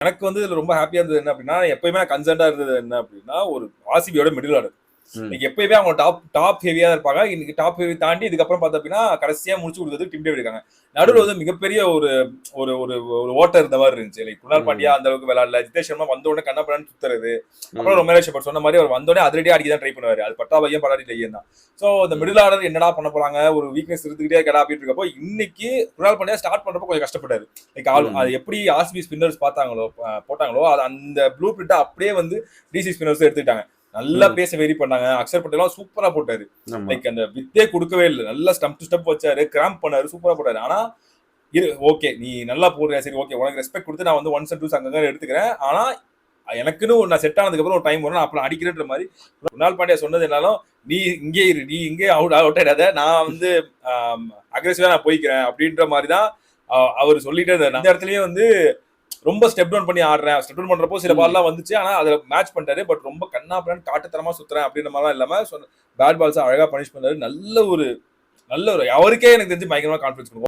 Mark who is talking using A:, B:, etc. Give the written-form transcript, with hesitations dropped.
A: எனக்கு வந்து இதுல ரொம்ப ஹாப்பியா இருந்தது என்ன அப்படின்னா, எப்பயுமே கன்சர்ன்டா இருந்தது என்ன அப்படின்னா, ஒரு ஆர்சிபியோட மிடில் ஆர்டர். இன்னைக்கு எப்பயுமே அவங்க டாப் ஹெவியா இருப்பாங்க. இன்னைக்கு டாப் ஹெவி தாண்டி இதுக்கப்புறம் பார்த்தோம் அப்படின்னா கடைசியா முடிச்சு கொடுத்தது டிம் டேவிட் இருக்காங்க. நடுவில் வந்து மிகப்பெரிய ஒரு ஒரு ஒரு ஒரு ஓட்டம் இருந்த மாதிரி இருந்துச்சு. லைக் குணால் பாண்டியா அந்த அளவுக்கு விளையாடல. ஜிதேஷ் சர்மா வந்த உடனே கண்ணப்படான்னு சுத்துறது. அப்புறம் ரொமேஷ் ஷெபர்ட் சொன்ன மாதிரி அவர் வந்தோடனே அதிரடியா அடிக்க தான் ட்ரை பண்ணுவாரு. அது பட்டா பையன் படாடி டையன் தான். ஸோ இந்த மிடில் ஆர்டர் என்னடா பண்ண போறாங்க, ஒரு வீக்னஸ் இருந்துகிட்டே கடா அப்படின்னு இருக்கப்போ இன்னைக்கு குணால் பாண்டியா ஸ்டார்ட் பண்றப்போ கொஞ்சம் கஷ்டப்பட்டாரு. லைக் அது எப்படி ஆர்சிபி ஸ்பின்னர்ஸ் போட்டாங்களோ அது அந்த ப்ளூ பிரிண்டா அப்படியே வந்து டிசி ஸ்பின்னர்ஸ் எடுத்துக்கிட்டாங்க. நல்லா பேச வெரி பண்ணாங்க. அக்ஷர் பட்டேலாம் சூப்பரா போட்டாரு. லைக் அந்த வித்தே கொடுக்கவே இல்லை. நல்லா ஸ்டம்ப் டு ஸ்டெப் வச்சாரு, கிராம்ப் பண்ணாரு, சூப்பரா போட்டாரு. ஆனா ஓகே நீ நல்லா போடுற, சரி ஓகே உனக்கு ரெஸ்பெக்ட் கொடுத்து நான் வந்து 1s and 2s அங்க எடுத்துக்கிறேன். ஆனா எனக்குன்னு நான் செட் ஆனதுக்கு அப்புறம் ஒரு டைம் வரும், நான் அப்புறம் அடிக்கிறேன்ற மாதிரி குணால் பாண்டியா சொன்னது என்னாலும் நீ இங்கே இரு, நீ இங்கே அவுட் ஆயிடாத, நான் வந்து அக்ரெசிவா நான் போய்க்கிறேன் அப்படின்ற மாதிரி தான் அவர் சொல்லிட்டே இருந்தாரு. அந்த இடத்துலயே வந்து ரொம்ப ஸ்டெப் டவுன் பண்ணி ஆடுறேன். ஸ்டெப் டவுன் பண்றப்போ சில பால்லாம் வந்துச்சு. ஆனா அதை மேட்ச் பண்ணிட்டாரு. பட் ரொம்ப கண்ணாபிரான் காட்டுத்தரமா சுத்துறேன் அப்படின்ற மாதிரிலாம் இல்லாம பேட் பால்ஸ் அழகா பனிஷ் பண்ணாரு. நல்ல ஒரு அவருக்கே எனக்கு தெரிஞ்சு பயங்கரமா கான்ஃபிடன்ஸ் கொடுக்கும்.